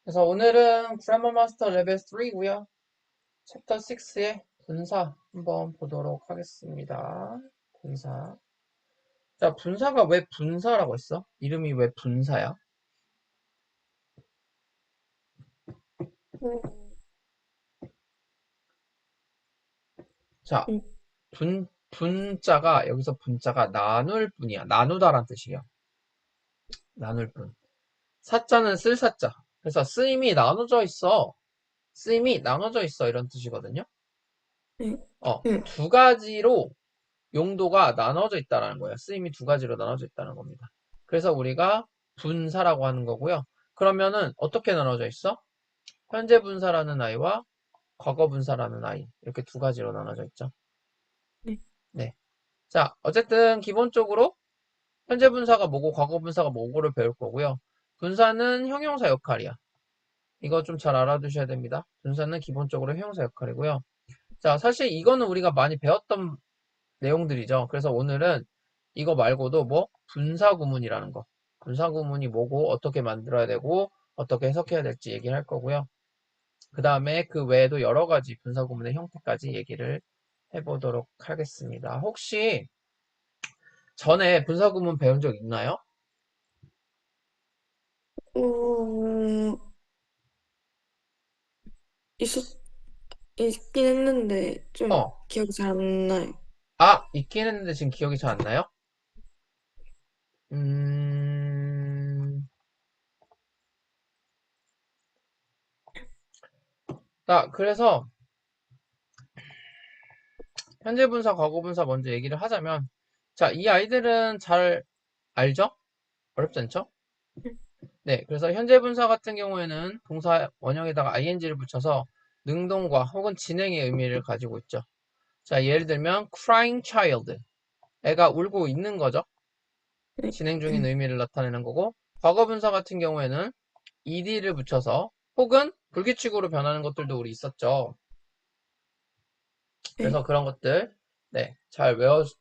그래서 오늘은 그래머 마스터 레벨 3고요. 챕터 6의 분사 한번 보도록 하겠습니다. 분사. 자, 분사가 왜 분사라고 했어? 이름이 왜 분사야? 음, 자, 음, 분자가, 여기서 분자가 나눌 뿐이야. 나누다란 뜻이에요. 나눌 뿐. 사자는 쓸 사자. 그래서 쓰임이 나눠져 있어. 쓰임이 나눠져 있어. 이런 뜻이거든요. 음, 음, 두 가지로 용도가 나눠져 있다는 거예요. 쓰임이 두 가지로 나눠져 있다는 겁니다. 그래서 우리가 분사라고 하는 거고요. 그러면은 어떻게 나눠져 있어? 현재 분사라는 아이와 과거 분사라는 아이 이렇게 두 가지로 나눠져 있죠. 네. 네. 자, 어쨌든 기본적으로 현재 분사가 뭐고 과거 분사가 뭐고를 배울 거고요. 분사는 형용사 역할이야. 이거 좀 잘 알아두셔야 됩니다. 분사는 기본적으로 형용사 역할이고요. 자, 사실 이거는 우리가 많이 배웠던 내용들이죠. 그래서 오늘은 이거 말고도 뭐 분사구문이라는 거. 분사구문이 뭐고 어떻게 만들어야 되고 어떻게 해석해야 될지 얘기를 할 거고요. 그 다음에 그 외에도 여러 가지 분사구문의 형태까지 얘기를 해보도록 하겠습니다. 혹시 전에 분사구문 배운 적 있나요? 음, 있었, 있긴 했는데, 좀 어. 기억이 잘 안 나요. 아, 있긴 했는데 지금 기억이 잘 안 나요? 음, 자, 그래서 현재 분사, 과거 분사 먼저 얘기를 하자면 자, 이 아이들은 잘 알죠? 어렵지 않죠? 네, 그래서 현재 분사 같은 경우에는 동사 원형에다가 ing를 붙여서 능동과 혹은 진행의 의미를 가지고 있죠. 자, 예를 들면 crying child. 애가 울고 있는 거죠. 네, 진행 중인 의미를 나타내는 거고 과거 분사 같은 경우에는 ed를 붙여서 혹은 불규칙으로 변하는 것들도 우리 있었죠. 네, 그래서 그런 것들 네,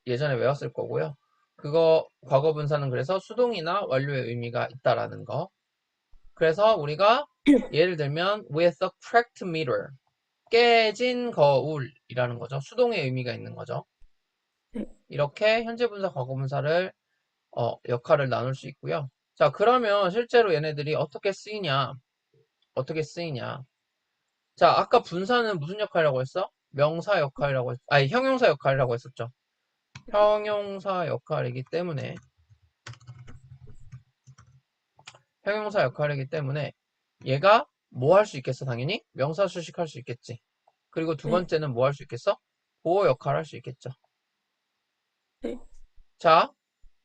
예전에 외웠을 거고요. 그거 과거 분사는 그래서 수동이나 완료의 의미가 있다라는 거. 그래서 우리가 예를 들면 with a cracked mirror 깨진 거울이라는 거죠. 수동의 의미가 있는 거죠. 네. 이렇게 현재 분사, 과거 분사를 역할을 나눌 수 있고요. 자, 그러면 실제로 얘네들이 어떻게 쓰이냐? 어떻게 쓰이냐? 자, 아까 분사는 무슨 역할이라고 했어? 명사 역할이라고 아니, 형용사 역할이라고 했었죠. 형용사 역할이기 때문에 형용사 역할이기 때문에 얘가 뭐 할 수 있겠어? 당연히 명사 수식할 수 있겠지. 그리고 두 네, 번째는 뭐 할 수 있겠어? 보호 역할을 할 수 있겠죠. 네. 자,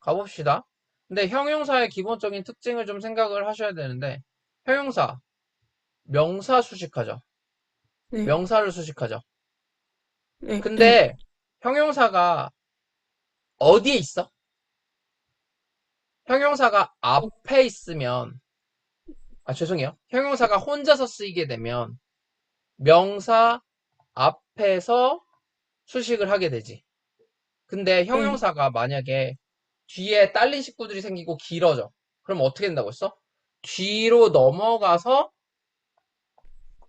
가봅시다. 근데 형용사의 기본적인 특징을 좀 생각을 하셔야 되는데, 형용사, 명사 수식하죠. 네, 명사를 수식하죠. 네, 네. 근데 형용사가 어디에 있어? 형용사가 앞에 있으면, 죄송해요. 형용사가 혼자서 쓰이게 되면 명사 앞에서 수식을 하게 되지. 근데 네. 형용사가 만약에 뒤에 딸린 식구들이 생기고 길어져. 그럼 어떻게 된다고 했어? 뒤로 넘어가서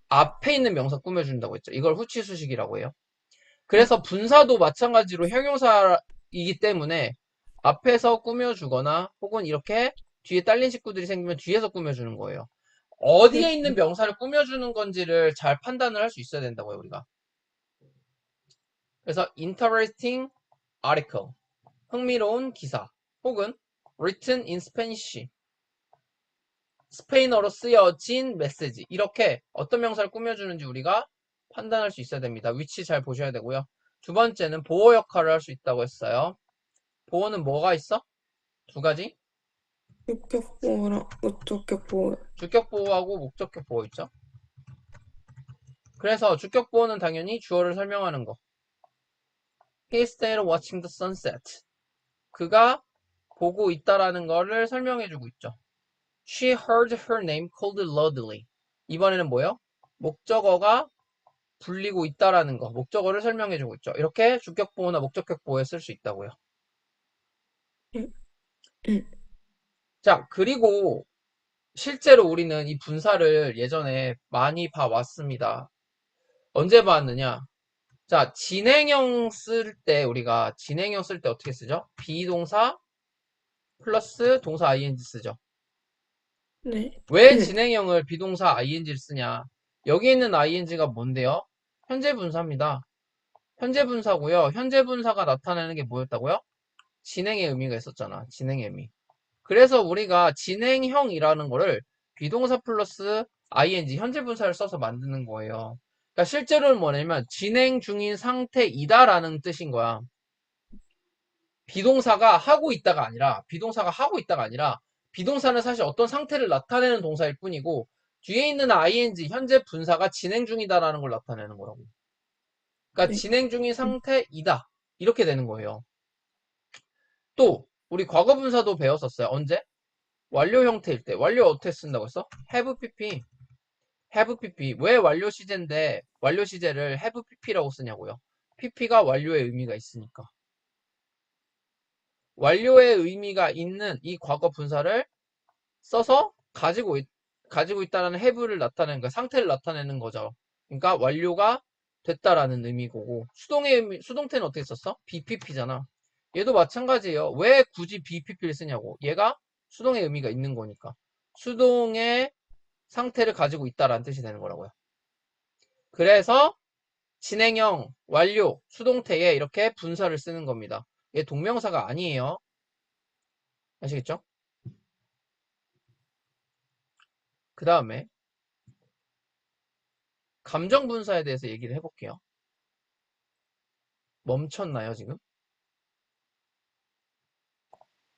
앞에 있는 명사 꾸며준다고 했죠. 이걸 후치수식이라고 해요. 네. 그래서 분사도 마찬가지로 형용사이기 때문에 앞에서 꾸며주거나 혹은 이렇게 뒤에 딸린 식구들이 생기면 뒤에서 꾸며주는 거예요. 어디에 있는 명사를 꾸며주는 건지를 잘 판단을 할 수 있어야 된다고요, 우리가. 그래서 interesting article, 흥미로운 기사, 혹은 written in Spanish, 스페인어로 쓰여진 메시지. 이렇게 어떤 명사를 꾸며주는지 우리가 판단할 수 있어야 됩니다. 위치 잘 보셔야 되고요. 두 번째는 보호 역할을 할 수 있다고 했어요. 보호는 뭐가 있어? 두 가지? 육격보호랑 우격보호. 주격 보호하고 목적격 보호 있죠. 그래서 주격 보호는 당연히 주어를 설명하는 거. He stayed watching the sunset. 그가 보고 있다라는 거를 설명해주고 있죠. She heard her name called loudly. 이번에는 뭐예요? 목적어가 불리고 있다라는 거, 목적어를 설명해주고 있죠. 이렇게 주격 보호나 목적격 보호에 쓸 수 있다고요. 네, 네. 자, 그리고 실제로 우리는 이 분사를 예전에 많이 봐왔습니다. 언제 봤느냐? 자, 우리가 진행형 쓸 때 어떻게 쓰죠? 비동사 플러스 동사 ing 쓰죠. 네. 왜 진행형을 비동사 ing를 쓰냐? 여기 있는 ing가 뭔데요? 현재 분사입니다. 현재 분사고요. 현재 분사가 나타내는 게 뭐였다고요? 진행의 의미가 있었잖아. 진행의 의미. 그래서 우리가 진행형이라는 거를 비동사 플러스 ing 현재 분사를 써서 만드는 거예요. 그러니까 실제로는 뭐냐면 진행 중인 상태이다라는 뜻인 거야. 비동사가 하고 있다가 아니라 비동사는 사실 어떤 상태를 나타내는 동사일 뿐이고 뒤에 있는 ing 현재 분사가 진행 중이다라는 걸 나타내는 거라고. 그러니까 네. 진행 중인 상태이다. 이렇게 되는 거예요. 또 우리 과거 분사도 배웠었어요. 언제? 완료 형태일 때. 완료 어떻게 쓴다고 했어? have pp. have pp. 왜 완료 시제인데 완료 시제를 have pp라고 쓰냐고요. pp가 완료의 의미가 있으니까. 완료의 의미가 있는 이 과거 분사를 써서 가지고 있다는 have를 나타내는 거, 상태를 나타내는 거죠. 그러니까 완료가 됐다라는 의미고, 수동태는 어떻게 썼어? bpp잖아. 얘도 마찬가지예요. 왜 굳이 bpp를 쓰냐고. 얘가 수동의 의미가 있는 거니까. 수동의 상태를 가지고 있다라는 뜻이 되는 거라고요. 그래서 진행형, 완료, 수동태에 이렇게 분사를 쓰는 겁니다. 얘 동명사가 아니에요. 아시겠죠? 그 다음에 감정 분사에 대해서 얘기를 해볼게요. 멈췄나요, 지금?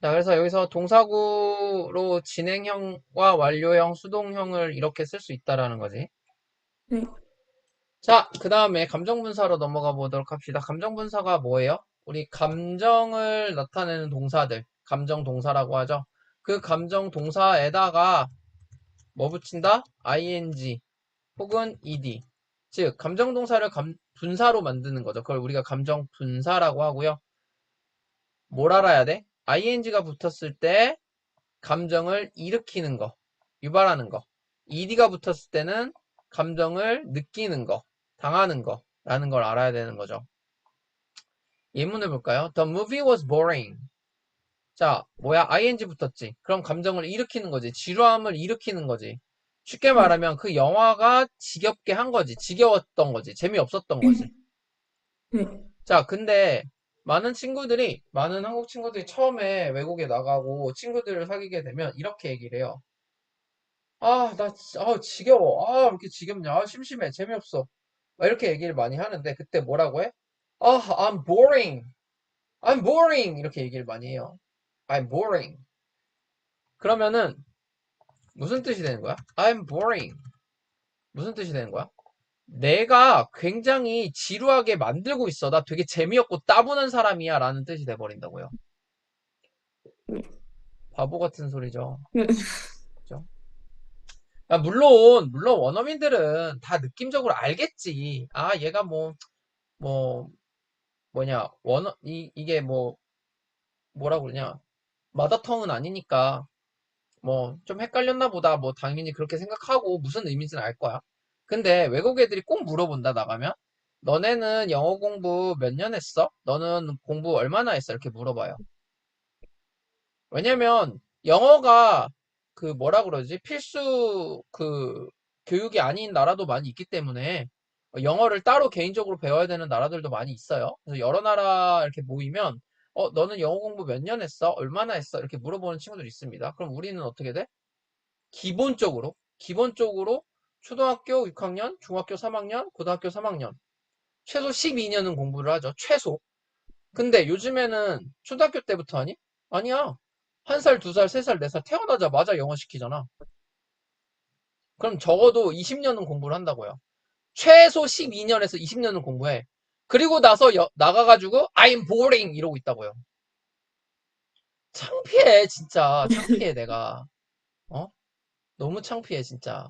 자, 그래서 여기서 동사구로 진행형과 완료형, 수동형을 이렇게 쓸 수 있다라는 거지. 네. 자, 그 다음에 감정분사로 넘어가 보도록 합시다. 감정분사가 뭐예요? 우리 감정을 나타내는 동사들, 감정 동사라고 하죠. 그 감정 동사에다가 뭐 붙인다? ing 혹은 ed. 즉, 감정 동사를 분사로 만드는 거죠. 그걸 우리가 감정 분사라고 하고요. 뭘 알아야 돼? ing가 붙었을 때 감정을 일으키는 거, 유발하는 거. ed가 붙었을 때는 감정을 느끼는 거, 당하는 거 라는 걸 알아야 되는 거죠. 예문을 볼까요? The movie was boring. 자, 뭐야? ing 붙었지. 그럼 감정을 일으키는 거지. 지루함을 일으키는 거지. 쉽게 네. 말하면 그 영화가 지겹게 한 거지. 지겨웠던 거지. 재미없었던 거지. 네. 자, 근데 많은 한국 친구들이 처음에 외국에 나가고 친구들을 사귀게 되면 이렇게 얘기를 해요. 아, 나 진짜, 지겨워. 아, 왜 이렇게 지겹냐? 아, 심심해. 재미없어. 막 이렇게 얘기를 많이 하는데 그때 뭐라고 해? 아, I'm boring. I'm boring. 이렇게 얘기를 많이 해요. I'm boring. 그러면은 무슨 뜻이 되는 거야? I'm boring. 무슨 뜻이 되는 거야? 내가 굉장히 지루하게 만들고 있어. 나 되게 재미없고 따분한 사람이야. 라는 뜻이 돼버린다고요. 바보 같은 소리죠. 네. 그죠? 아, 물론 원어민들은 다 느낌적으로 알겠지. 아, 얘가 뭐, 이게 뭐라고 그러냐. 마더텅은 아니니까, 좀 헷갈렸나 보다. 당연히 그렇게 생각하고 무슨 의미인지는 알 거야. 근데 외국 애들이 꼭 물어본다, 나가면. 너네는 영어 공부 몇 년 했어? 너는 공부 얼마나 했어? 이렇게 물어봐요. 왜냐면, 영어가 뭐라 그러지? 필수 교육이 아닌 나라도 많이 있기 때문에, 영어를 따로 개인적으로 배워야 되는 나라들도 많이 있어요. 그래서 여러 나라 이렇게 모이면, 너는 영어 공부 몇 년 했어? 얼마나 했어? 이렇게 물어보는 친구들이 있습니다. 그럼 우리는 어떻게 돼? 기본적으로 초등학교 6학년, 중학교 3학년, 고등학교 3학년, 최소 12년은 공부를 하죠. 최소. 근데 요즘에는 초등학교 때부터 하니? 아니야. 1살, 2살, 3살, 4살 태어나자마자 영어 시키잖아. 그럼 적어도 20년은 공부를 한다고요. 최소 12년에서 20년은 공부해. 그리고 나서 나가가지고 I'm boring 이러고 있다고요. 창피해 진짜. 창피해 내가. 어? 너무 창피해 진짜.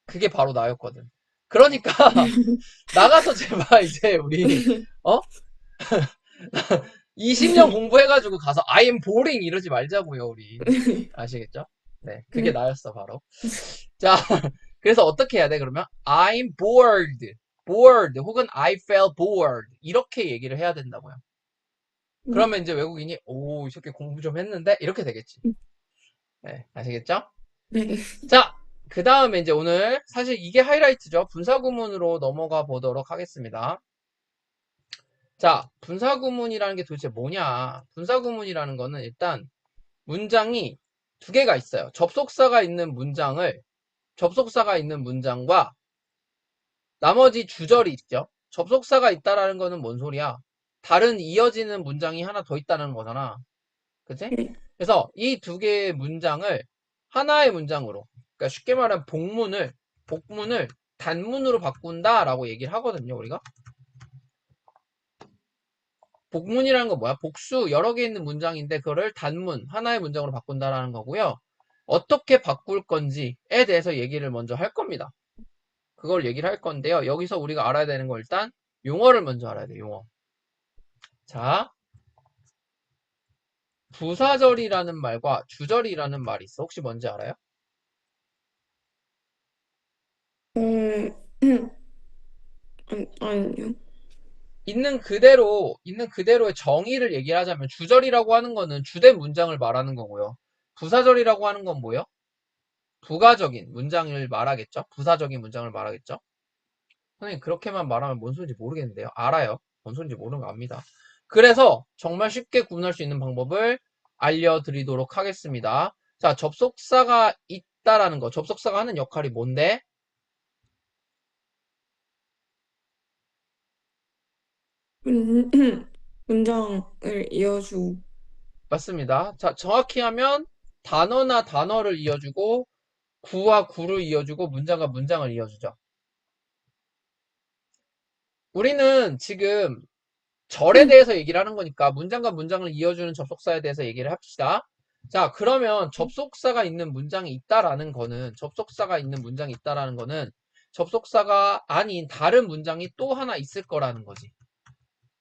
그게 바로 나였거든. 그러니까 나가서 제발 이제 우리 어? 20년 공부해가지고 가서 I am boring 이러지 말자고요 우리. 아시겠죠? 네, 그게 네. 나였어, 바로. 자, 그래서 어떻게 해야 돼, 그러면? I'm bored. bored. 혹은 I felt bored. 이렇게 얘기를 해야 된다고요. 네. 그러면 이제 외국인이, 오, 이 새끼 공부 좀 했는데? 이렇게 되겠지. 네, 아시겠죠? 네. 자, 그 다음에 이제 오늘, 사실 이게 하이라이트죠. 분사구문으로 넘어가 보도록 하겠습니다. 자, 분사구문이라는 게 도대체 뭐냐? 분사구문이라는 거는 일단 문장이 두 개가 있어요. 접속사가 있는 문장과 나머지 주절이 있죠. 접속사가 있다라는 거는 뭔 소리야? 다른 이어지는 문장이 하나 더 있다는 거잖아. 그치? 네. 그래서 이 두 개의 문장을 하나의 문장으로, 그러니까 쉽게 말하면 복문을 단문으로 바꾼다라고 얘기를 하거든요, 우리가. 복문이라는 건 뭐야? 복수, 여러 개 있는 문장인데 그거를 단문, 하나의 문장으로 바꾼다라는 거고요. 어떻게 바꿀 건지에 대해서 얘기를 먼저 할 겁니다. 그걸 얘기를 할 건데요. 여기서 우리가 알아야 되는 거 일단 용어를 먼저 알아야 돼요. 용어. 자, 부사절이라는 말과 주절이라는 말이 있어. 혹시 뭔지 알아요? 음, 아니요. 있는 그대로의 정의를 얘기를 하자면 주절이라고 하는 거는 주된 문장을 말하는 거고요. 부사절이라고 하는 건 뭐예요? 부가적인 문장을 말하겠죠? 부사적인 문장을 말하겠죠? 선생님, 그렇게만 말하면 뭔 소리인지 모르겠는데요. 알아요. 뭔 소리인지 모르는 거 압니다. 그래서 정말 쉽게 구분할 수 있는 방법을 알려드리도록 하겠습니다. 자, 접속사가 있다라는 거. 접속사가 하는 역할이 뭔데? 문, 문장을 이어주. 맞습니다. 자, 정확히 하면 단어나 단어를 이어주고 구와 구를 이어주고 문장과 문장을 이어주죠. 우리는 지금 절에 대해서 얘기를 하는 거니까 문장과 문장을 이어주는 접속사에 대해서 얘기를 합시다. 자, 그러면 접속사가 있는 문장이 있다라는 거는 접속사가 아닌 다른 문장이 또 하나 있을 거라는 거지.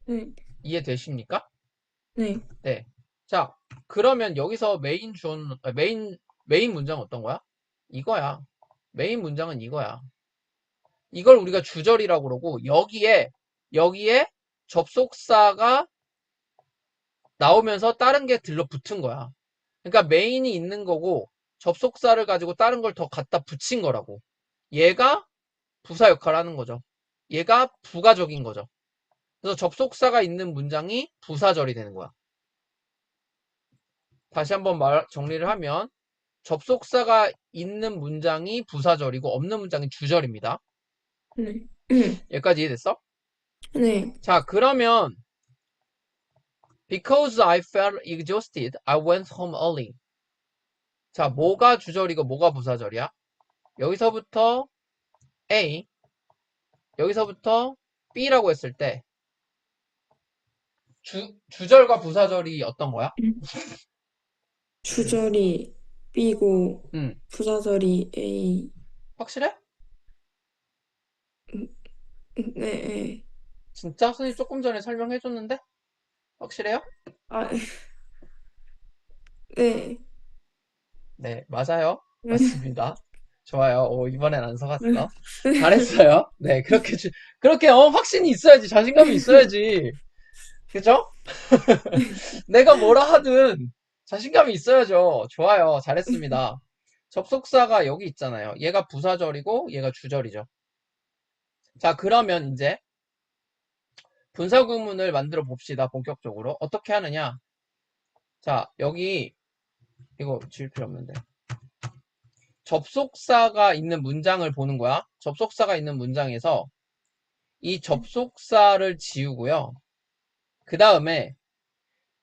네. 이해되십니까? 네. 네. 자, 그러면 여기서 메인 문장은 어떤 거야? 이거야. 메인 문장은 이거야. 이걸 우리가 주절이라고 그러고, 여기에 접속사가 나오면서 다른 게 들러붙은 거야. 그러니까 메인이 있는 거고 접속사를 가지고 다른 걸 더 갖다 붙인 거라고. 얘가 부사 역할을 하는 거죠. 얘가 부가적인 거죠. 그래서 접속사가 있는 문장이 부사절이 되는 거야. 다시 한번 정리를 하면 접속사가 있는 문장이 부사절이고 없는 문장이 주절입니다. 네. 여기까지 이해됐어? 네. 자, 그러면 Because I felt exhausted, I went home early. 자, 뭐가 주절이고 뭐가 부사절이야? 여기서부터 A, 여기서부터 B라고 했을 때 주절과 부사절이 어떤 거야? 주절이 B고 음, 부사절이 A. 확실해? 네. 네. 진짜? 선생님 조금 전에 설명해줬는데? 확실해요? 아, 네. 네, 맞아요. 네. 맞습니다. 좋아요. 오, 이번엔 안 네. 속았어. 잘했어요. 네, 그렇게, 확신이 있어야지. 자신감이 있어야지. 그죠? 내가 뭐라 하든 자신감이 있어야죠. 좋아요. 잘했습니다. 접속사가 여기 있잖아요. 얘가 부사절이고 얘가 주절이죠. 자, 그러면 이제 분사구문을 만들어 봅시다. 본격적으로. 어떻게 하느냐? 자, 여기 이거 지울 필요 없는데. 접속사가 있는 문장을 보는 거야. 접속사가 있는 문장에서 이 접속사를 지우고요. 그 다음에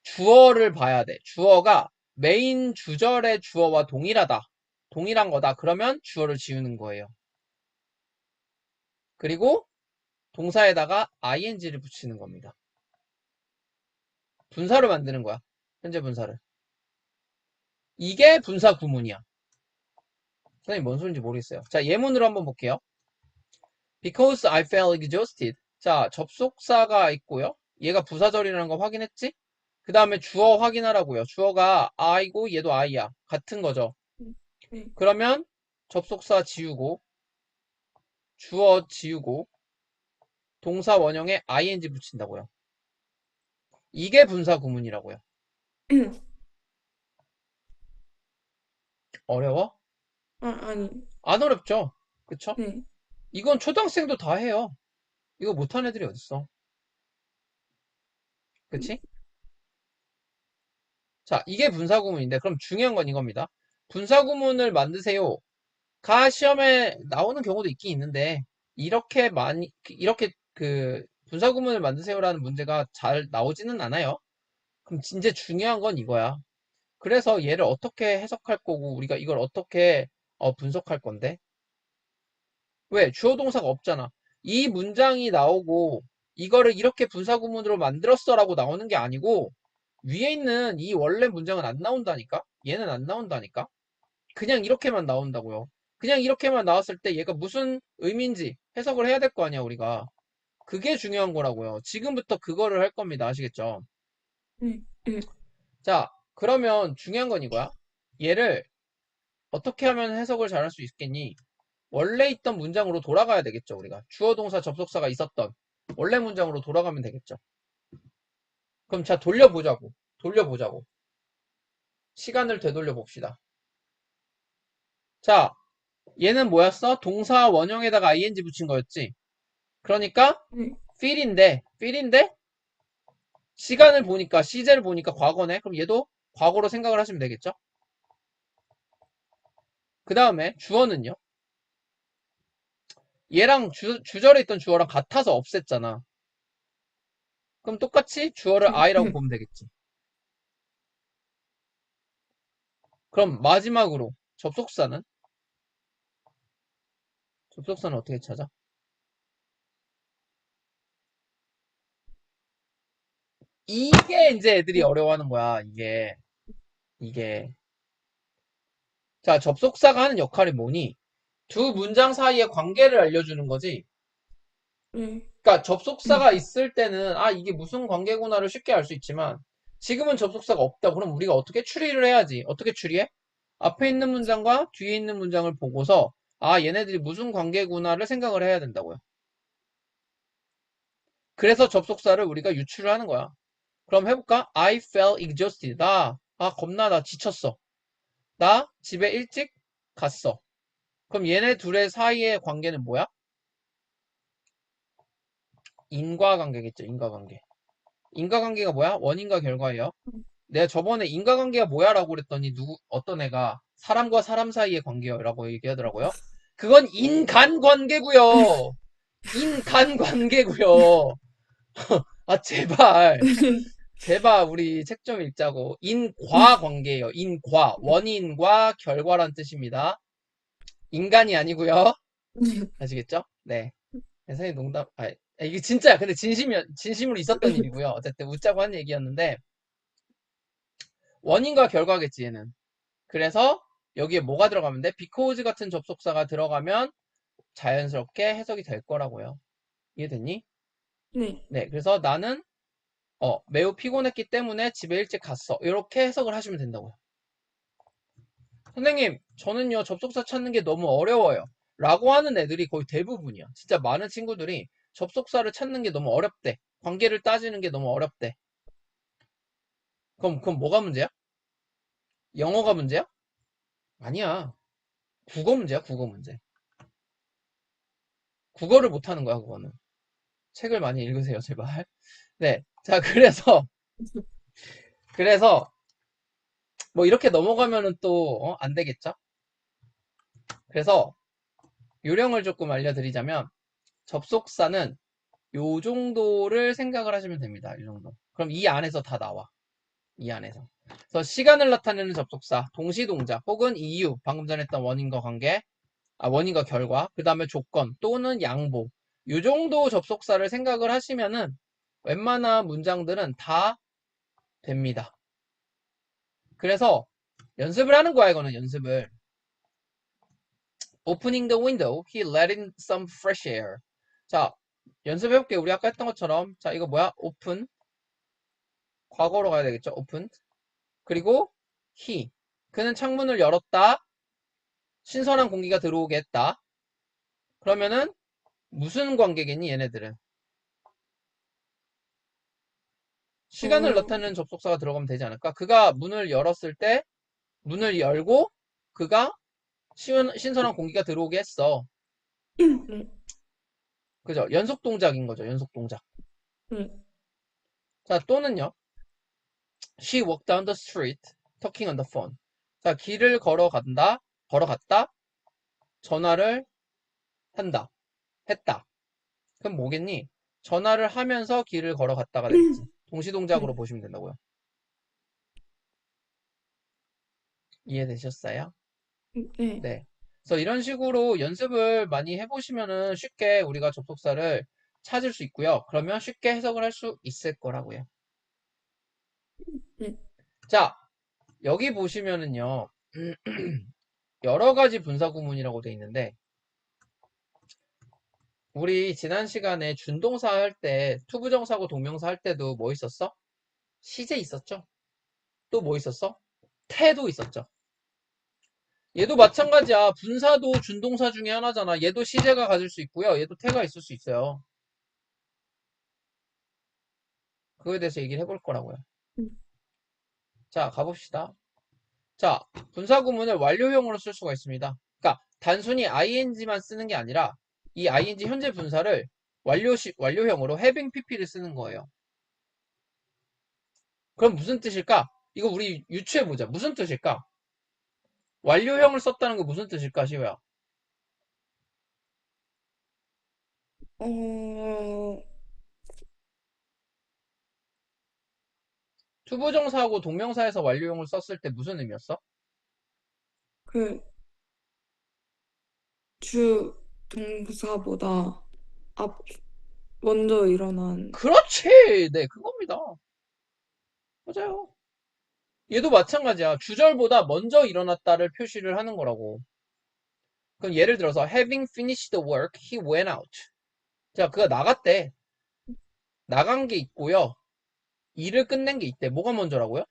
주어를 봐야 돼. 주어가 메인 주절의 주어와 동일하다. 동일한 거다. 그러면 주어를 지우는 거예요. 그리고 동사에다가 ing를 붙이는 겁니다. 분사를 만드는 거야. 현재 분사를. 이게 분사 구문이야. 선생님 뭔 소리인지 모르겠어요. 자, 예문으로 한번 볼게요. Because I felt exhausted. 자, 접속사가 있고요. 얘가 부사절이라는 거 확인했지? 그 다음에 주어 확인하라고요. 주어가 I고 얘도 I야. 같은 거죠. 네. 그러면 접속사 지우고 주어 지우고 동사 원형에 ing 붙인다고요. 이게 분사 구문이라고요. 어려워? 아니. 안 어렵죠? 그쵸? 네. 이건 초등학생도 다 해요. 이거 못하는 애들이 어딨어. 그치? 자, 이게 분사 구문인데 그럼 중요한 건 이겁니다. 분사 구문을 만드세요. 가 시험에 나오는 경우도 있긴 있는데 이렇게 그 분사 구문을 만드세요라는 문제가 잘 나오지는 않아요. 그럼 진짜 중요한 건 이거야. 그래서 얘를 어떻게 해석할 거고 우리가 이걸 어떻게 분석할 건데? 왜? 주어 동사가 없잖아. 이 문장이 나오고 이거를 이렇게 분사 구문으로 만들었어라고 나오는 게 아니고 위에 있는 이 원래 문장은 안 나온다니까? 얘는 안 나온다니까? 그냥 이렇게만 나온다고요. 그냥 이렇게만 나왔을 때 얘가 무슨 의미인지 해석을 해야 될 거 아니야, 우리가. 그게 중요한 거라고요. 지금부터 그거를 할 겁니다. 아시겠죠? 네. 네. 자, 그러면 중요한 건 이거야. 얘를 어떻게 하면 해석을 잘할 수 있겠니? 원래 있던 문장으로 돌아가야 되겠죠, 우리가. 주어, 동사, 접속사가 있었던 원래 문장으로 돌아가면 되겠죠. 그럼 자, 돌려보자고. 돌려보자고. 시간을 되돌려 봅시다. 자, 얘는 뭐였어? 동사 원형에다가 ing 붙인 거였지. 그러니까 네. feel인데 시간을 보니까 시제를 보니까 과거네. 그럼 얘도 과거로 생각을 하시면 되겠죠. 그 다음에 주어는요. 얘랑 주절에 있던 주어랑 같아서 없앴잖아. 그럼 똑같이 주어를 I라고 네. 보면 되겠지. 그럼 마지막으로 접속사는 어떻게 찾아? 이게 이제 애들이 어려워하는 거야. 이게. 자, 접속사가 하는 역할이 뭐니? 두 문장 사이의 관계를 알려주는 거지. 네. 그러니까 접속사가 있을 때는 이게 무슨 관계구나를 쉽게 알 수 있지만 지금은 접속사가 없다. 그럼 우리가 어떻게 추리를 해야지? 어떻게 추리해? 앞에 있는 문장과 뒤에 있는 문장을 보고서 얘네들이 무슨 관계구나를 생각을 해야 된다고요. 그래서 접속사를 우리가 유추를 하는 거야. 그럼 해볼까? I felt exhausted. 나 지쳤어. 나 집에 일찍 갔어. 그럼 얘네 둘의 사이의 관계는 뭐야? 인과관계겠죠, 인과관계. 인과관계가 뭐야? 원인과 결과예요. 내가 저번에 인과관계가 뭐야라고 그랬더니 어떤 애가 사람과 사람 사이의 관계라고 얘기하더라고요. 그건 인간관계고요. 인간관계고요. 제발 제발 우리 책 좀 읽자고. 인과관계예요. 인과 원인과 결과란 뜻입니다. 인간이 아니고요. 아시겠죠? 네. 선생님 농담. 이게 진짜야. 근데 진심으로 있었던 일이고요. 어쨌든 웃자고 한 얘기였는데 원인과 결과겠지 얘는. 그래서 여기에 뭐가 들어가면 돼? because 같은 접속사가 들어가면 자연스럽게 해석이 될 거라고요. 이해됐니? 네. 네, 그래서 나는 매우 피곤했기 때문에 집에 일찍 갔어. 이렇게 해석을 하시면 된다고요. 선생님, 저는요 접속사 찾는 게 너무 어려워요. 라고 하는 애들이 거의 대부분이야. 진짜 많은 친구들이 접속사를 찾는 게 너무 어렵대. 관계를 따지는 게 너무 어렵대. 그럼 뭐가 문제야? 영어가 문제야? 아니야. 국어 문제야, 국어 문제. 국어를 못하는 거야, 그거는. 책을 많이 읽으세요, 제발. 네. 자, 그래서, 뭐 이렇게 넘어가면은 또, 안 되겠죠? 그래서, 요령을 조금 알려드리자면, 접속사는 요 정도를 생각을 하시면 됩니다. 이 정도. 그럼 이 안에서 다 나와. 이 안에서. 그래서 시간을 나타내는 접속사, 동시동작, 혹은 이유, 방금 전에 했던 원인과 관계, 원인과 결과, 그 다음에 조건, 또는 양보. 요 정도 접속사를 생각을 하시면은 웬만한 문장들은 다 됩니다. 그래서 연습을 하는 거야, 이거는 연습을. Opening the window, he let in some fresh air. 자, 연습해볼게요. 우리 아까 했던 것처럼. 자, 이거 뭐야? open. 과거로 가야 되겠죠? open. 그리고 he. 그는 창문을 열었다. 신선한 공기가 들어오게 했다. 그러면은 무슨 관계겠니, 얘네들은? 시간을 어, 나타내는 접속사가 들어가면 되지 않을까? 그가 문을 열었을 때 문을 열고 그가 신선한 공기가 들어오게 했어. 네, 그죠? 연속 동작인 거죠. 연속 동작. 네, 자, 또는요. She walked down the street talking on the phone. 자, 길을 걸어갔다, 전화를 한다, 했다. 그럼 뭐겠니? 전화를 하면서 길을 걸어갔다가 되겠지. 동시동작으로 네, 보시면 된다고요. 이해되셨어요? 네, 네. 그래서 이런 식으로 연습을 많이 해보시면은 쉽게 우리가 접속사를 찾을 수 있고요. 그러면 쉽게 해석을 할 수 있을 거라고요. 네, 자, 여기 보시면은요. 여러 가지 분사 구문이라고 돼 있는데 우리 지난 시간에 준동사 할 때, 투부정사고 동명사 할 때도 뭐 있었어? 시제 있었죠? 또 뭐 있었어? 태도 있었죠? 얘도 마찬가지야. 분사도 준동사 중에 하나잖아. 얘도 시제가 가질 수 있고요. 얘도 태가 있을 수 있어요. 그거에 대해서 얘기를 해볼 거라고요. 자, 가봅시다. 자, 분사 구문을 완료형으로 쓸 수가 있습니다. 그러니까 단순히 ing만 쓰는 게 아니라 이 ing 현재 분사를 완료형으로 having pp를 쓰는 거예요. 그럼 무슨 뜻일까? 이거 우리 유추해보자. 무슨 뜻일까? 완료형을 썼다는 거 무슨 뜻일까, 시호야? 어, 투부정사하고 동명사에서 완료형을 썼을 때 무슨 의미였어? 그, 주 동사보다 앞, 먼저 일어난, 그렇지! 네, 그겁니다. 맞아요. 얘도 마찬가지야. 주절보다 먼저 일어났다를 표시를 하는 거라고. 그럼 예를 들어서 having finished the work, he went out. 자, 그가 나갔대. 나간 게 있고요. 일을 끝낸 게 있대. 뭐가 먼저라고요?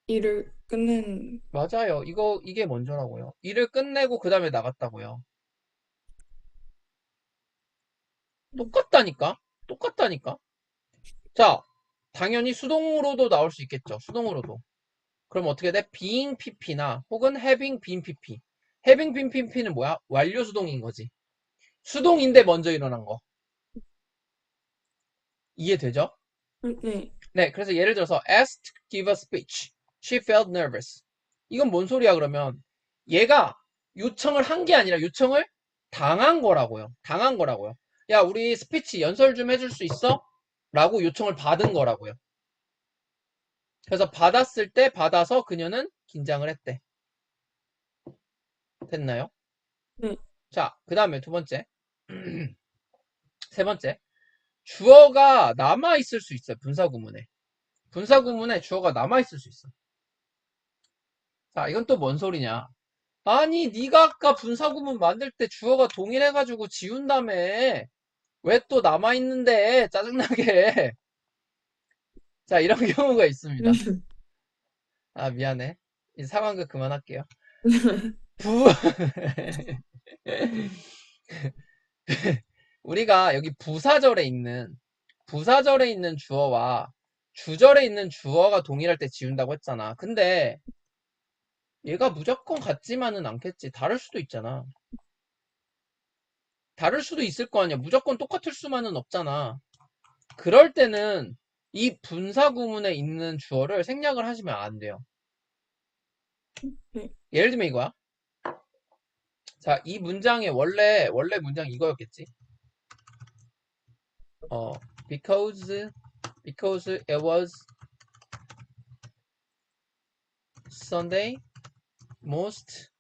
일을 끝낸, 맞아요. 이게 먼저라고요. 일을 끝내고 그 다음에 나갔다고요. 똑같다니까? 똑같다니까? 자, 당연히 수동으로도 나올 수 있겠죠. 수동으로도. 그럼 어떻게 돼? being pp나 혹은 having been pp. having been pp는 뭐야? 완료 수동인 거지. 수동인데 먼저 일어난 거. 이해되죠? 네, 네, 그래서 예를 들어서 asked to give a speech. She felt nervous. 이건 뭔 소리야 그러면? 얘가 요청을 한 게 아니라 요청을 당한 거라고요. 당한 거라고요. 야, 우리 스피치 연설 좀 해줄 수 있어? 라고 요청을 받은 거라고요. 그래서 받았을 때 받아서 그녀는 긴장을 했대. 됐나요? 네, 자, 그 다음에 두 번째. 세 번째. 주어가 남아있을 수 있어요. 분사구문에. 분사구문에 주어가 남아있을 수 있어. 자, 이건 또 뭔 소리냐. 아니, 네가 아까 분사구문 만들 때 주어가 동일해가지고 지운다며. 왜 또 남아있는데? 짜증나게. 자, 이런 경우가 있습니다. 아, 미안해. 이 상황극 그만할게요. 부, 우리가 여기 부사절에 있는 주어와 주절에 있는 주어가 동일할 때 지운다고 했잖아. 근데 얘가 무조건 같지만은 않겠지. 다를 수도 있잖아. 다를 수도 있을 거 아니야. 무조건 똑같을 수만은 없잖아. 그럴 때는 이 분사 구문에 있는 주어를 생략을 하시면 안 돼요. 네, 예를 들면 이거야. 자, 이 문장의 원래 문장 이거였겠지. 어, because it was Sunday, most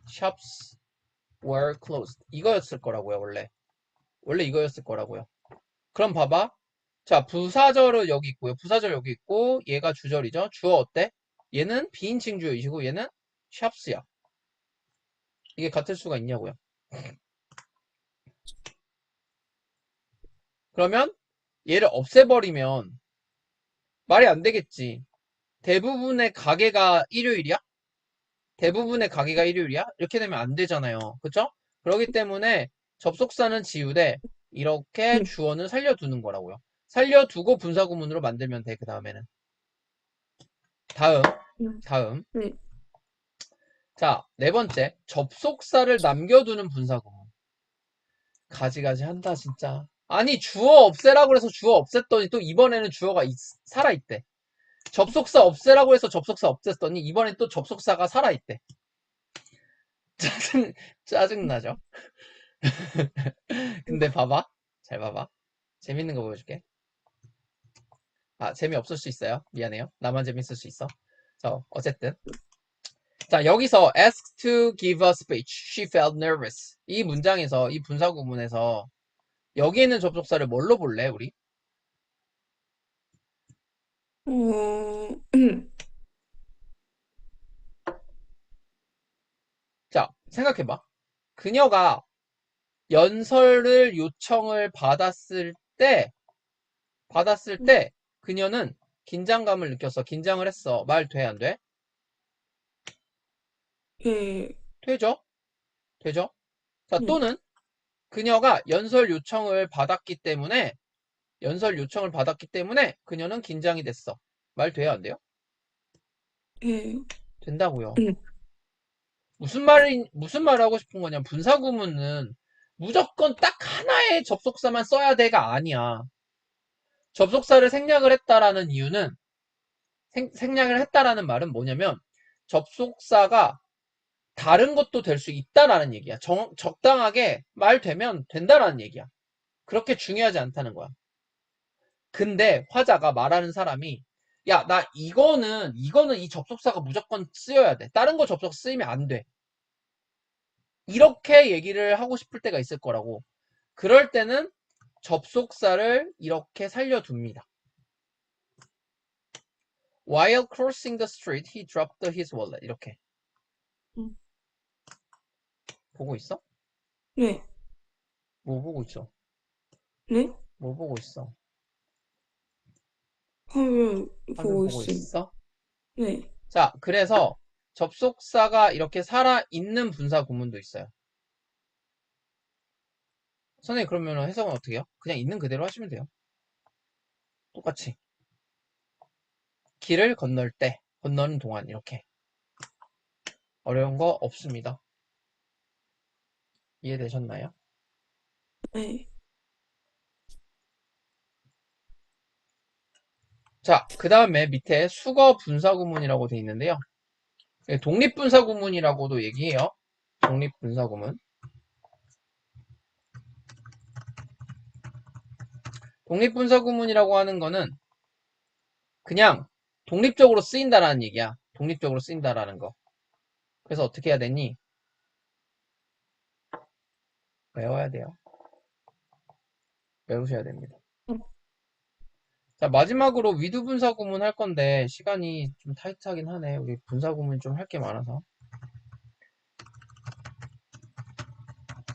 shops were closed. 이거였을 거라고요, 원래. 원래 이거였을 거라고요. 그럼 봐봐. 자, 부사절은 여기 있고요. 부사절 여기 있고, 얘가 주절이죠. 주어 어때? 얘는 비인칭 주어이시고, 얘는 shops야. 이게 같을 수가 있냐고요. 그러면 얘를 없애버리면 말이 안 되겠지. 대부분의 가게가 일요일이야? 대부분의 가게가 일요일이야? 이렇게 되면 안 되잖아요. 그쵸? 그렇기 때문에 접속사는 지우되 이렇게 네. 주어는 살려두는 거라고요. 살려두고 분사구문으로 만들면 돼, 그 다음에는. 다음, 네. 다음. 네. 자, 네 번째. 접속사를 남겨두는 분사구문. 가지가지 한다, 진짜. 아니, 주어 없애라고 그래서 주어 없앴더니 또 이번에는 주어가 살아있대. 접속사 없애라고 해서 접속사 없앴더니 이번엔 또 접속사가 살아있대. 짜증, 짜증나죠? 근데 봐봐. 잘 봐봐. 재밌는 거 보여줄게. 아, 재미없을 수 있어요. 미안해요. 나만 재밌을 수 있어. 어쨌든. 자, 여기서 asked to give a speech. She felt nervous. 이 문장에서, 이 분사 구문에서 여기 있는 접속사를 뭘로 볼래, 우리? 어, 자, 생각해봐. 그녀가 연설을 요청을 받았을 때 그녀는 긴장감을 느꼈어. 긴장을 했어. 말 돼, 안 돼? 예, 되죠? 되죠? 자, 네. 또는 그녀가 연설 요청을 받았기 때문에 그녀는 긴장이 됐어. 말 돼요, 안 돼요? 예, 된다고요. 음, 무슨 말 하고 싶은 거냐? 분사구문은 무조건 딱 하나의 접속사만 써야 돼가 아니야. 접속사를 생략을 했다라는 이유는, 생략을 했다라는 말은 뭐냐면, 접속사가 다른 것도 될 수 있다라는 얘기야. 적당하게 말 되면 된다라는 얘기야. 그렇게 중요하지 않다는 거야. 근데 화자가 말하는 사람이 야, 나 이거는 이 접속사가 무조건 쓰여야 돼. 다른 거 접속 쓰이면 안 돼. 이렇게 얘기를 하고 싶을 때가 있을 거라고. 그럴 때는 접속사를 이렇게 살려둡니다. While crossing the street, he dropped his wallet. 이렇게. 음, 보고 있어? 네, 뭐 보고 있어? 네? 뭐 보고 있어? 화면 화면 보고 보고 있음. 있어? 네. 자, 그래서 접속사가 이렇게 살아있는 분사 구문도 있어요. 선생님, 그러면 해석은 어떻게 해요? 그냥 있는 그대로 하시면 돼요. 똑같이. 길을 건너는 동안 이렇게. 어려운 거 없습니다. 이해되셨나요? 네. 자, 그 다음에 밑에 수거 분사 구문이라고 되어 있는데요. 독립 분사 구문이라고도 얘기해요. 독립 분사 구문. 독립 분사 구문이라고 하는 거는 그냥 독립적으로 쓰인다라는 얘기야. 독립적으로 쓰인다라는 거. 그래서 어떻게 해야 되니? 외워야 돼요. 외우셔야 됩니다. 자, 마지막으로 위드 분사 구문 할 건데 시간이 좀 타이트하긴 하네. 우리 분사 구문 좀 할 게 많아서.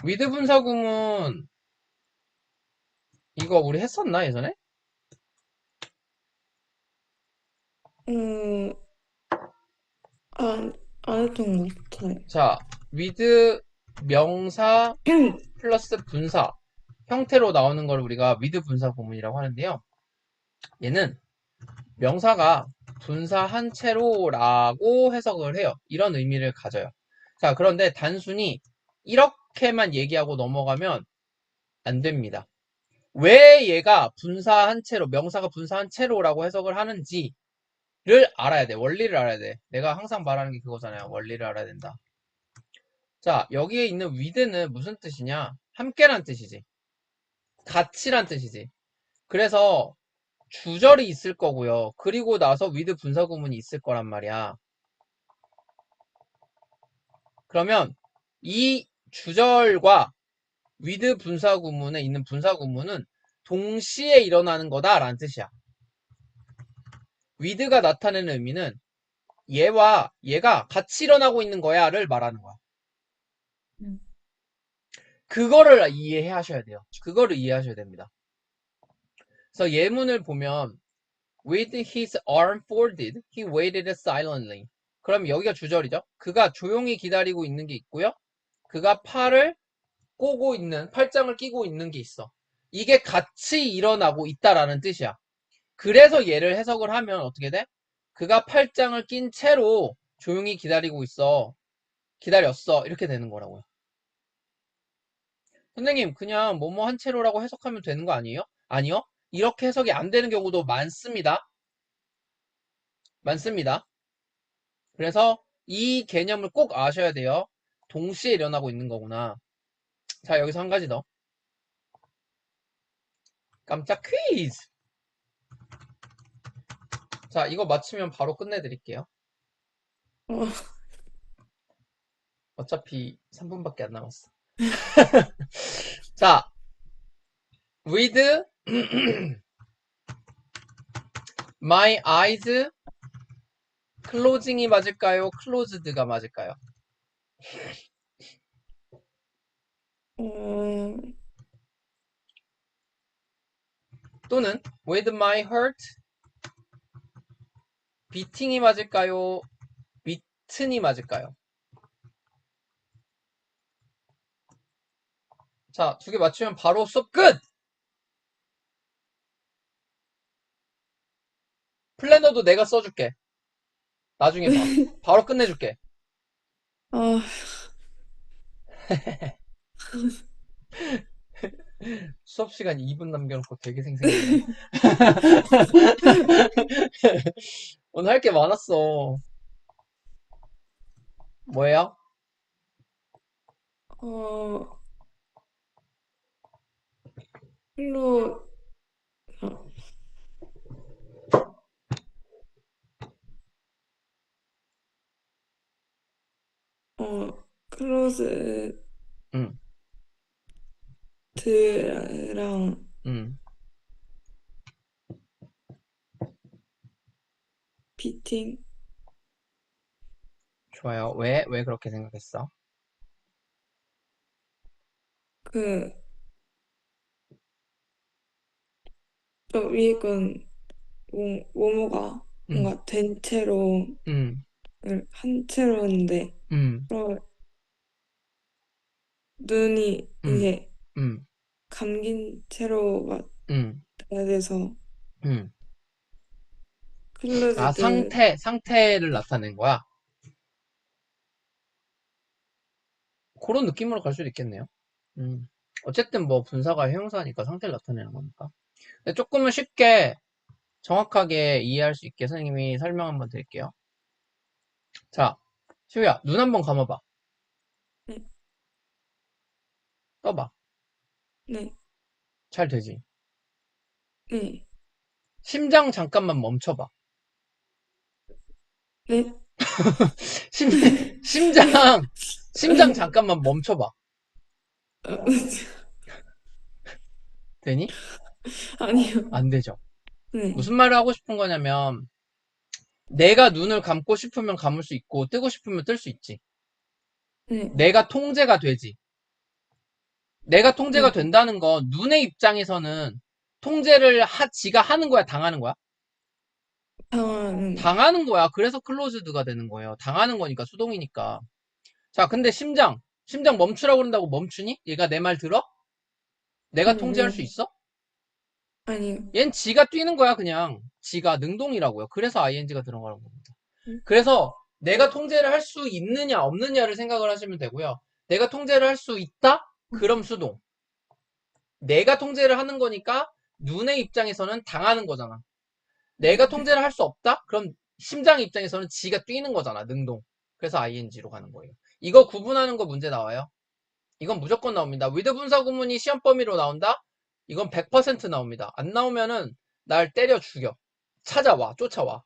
위드 분사 구문 이거 우리 했었나 예전에? 어, 안 했던 것 같아요. 자, with 명사 플러스 분사 형태로 나오는 걸 우리가 with 분사 구문이라고 하는데요. 얘는 명사가 분사한 채로라고 해석을 해요. 이런 의미를 가져요. 자, 그런데 단순히 이렇게만 얘기하고 넘어가면 안 됩니다. 왜 얘가 분사한 채로, 명사가 분사한 채로라고 해석을 하는지를 알아야 돼. 원리를 알아야 돼. 내가 항상 말하는 게 그거잖아요. 원리를 알아야 된다. 자, 여기에 있는 with는 무슨 뜻이냐? 함께란 뜻이지. 같이란 뜻이지. 그래서 주절이 있을 거고요. 그리고 나서 with 분사 구문이 있을 거란 말이야. 그러면 이 주절과 with 분사 구문에 있는 분사 구문은 동시에 일어나는 거다라는 뜻이야. with가 나타내는 의미는 얘와 얘가 같이 일어나고 있는 거야를 말하는 거야. 음. 그거를 이해하셔야 돼요. 그거를 이해하셔야 됩니다. 그래서 예문을 보면 with his arm folded, he waited silently. 그럼 여기가 주절이죠. 그가 조용히 기다리고 있는 게 있고요. 그가 팔을 꼬고 있는, 팔짱을 끼고 있는 게 있어. 이게 같이 일어나고 있다라는 뜻이야. 그래서 얘를 해석을 하면 어떻게 돼? 그가 팔짱을 낀 채로 조용히 기다리고 있어. 기다렸어. 이렇게 되는 거라고요. 선생님, 그냥 뭐뭐 한 채로라고 해석하면 되는 거 아니에요? 아니요. 이렇게 해석이 안 되는 경우도 많습니다. 많습니다. 그래서 이 개념을 꼭 아셔야 돼요. 동시에 일어나고 있는 거구나. 자, 여기서 한 가지 더. 깜짝 퀴즈! 자, 이거 맞추면 바로 끝내드릴게요. 어, 어차피 3분밖에 안 남았어. 자, with my eyes closing이 맞을까요? closed가 맞을까요? 어, 또는 with my heart beating이 맞을까요? beaten이 맞을까요? 자, 두 개 맞추면 바로 수업 끝! 플래너도 내가 써줄게. 나중에 봐. 바로 끝내줄게. 아, 수업 시간 2분 남겨놓고 되게 생생했네. 오늘 할 게 많았어. 뭐예요? 어, 클로, 어, 클로즈드랑 응, 응. 비팅, 좋아요. 왜 그렇게 생각했어? 그, 저 위에 건 모모가 응, 뭔가 된 채로, 응, 한 채로인데, 응, 어, 눈이 응, 이게 응, 감긴 채로가 응, 돼야 돼서, 응. 아, 클로즈드, 상태를 나타낸 거야? 그런 느낌으로 갈 수도 있겠네요. 어쨌든 뭐 분사가 형용사니까 상태를 나타내는 거니까. 근데 조금은 쉽게 정확하게 이해할 수 있게 선생님이 설명 한번 드릴게요. 자, 시우야, 눈 한번 감아봐. 네, 떠봐. 네, 잘 되지? 네, 심장 잠깐만 멈춰봐. 네, 심, 심장, 심장 잠깐만 멈춰봐. 되니? 아니요, 안 되죠. 네, 무슨 말을 하고 싶은 거냐면, 내가 눈을 감고 싶으면 감을 수 있고, 뜨고 싶으면 뜰 수 있지. 네, 내가 통제가 되지. 내가 통제가 네, 된다는 건 눈의 입장에서는 통제를 지가 하는 거야, 당하는 거야? 당하는, 당하는 거야. 그래서 클로즈드가 되는 거예요. 당하는 거니까, 수동이니까. 자, 근데 심장 멈추라고 그런다고 멈추니? 얘가 내 말 들어? 내가 통제할 수 네, 있어? 아니요, 얜 지가 뛰는 거야, 그냥. 지가 능동이라고요. 그래서 ing가 들어가는 겁니다. 네, 그래서 내가 통제를 할 수 있느냐, 없느냐를 생각을 하시면 되고요. 내가 통제를 할 수 있다? 그럼 수동. 내가 통제를 하는 거니까 눈의 입장에서는 당하는 거잖아. 내가 통제를 할 수 없다? 그럼 심장 입장에서는 지가 뛰는 거잖아, 능동. 그래서 ing로 가는 거예요. 이거 구분하는 거 문제 나와요. 이건 무조건 나옵니다. with 분사 구문이 시험 범위로 나온다? 이건 100% 나옵니다. 안 나오면은 날 때려 죽여. 찾아와, 쫓아와.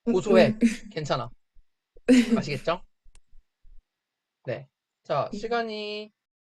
고소해. 괜찮아. 아시겠죠? 네. 자, 시간이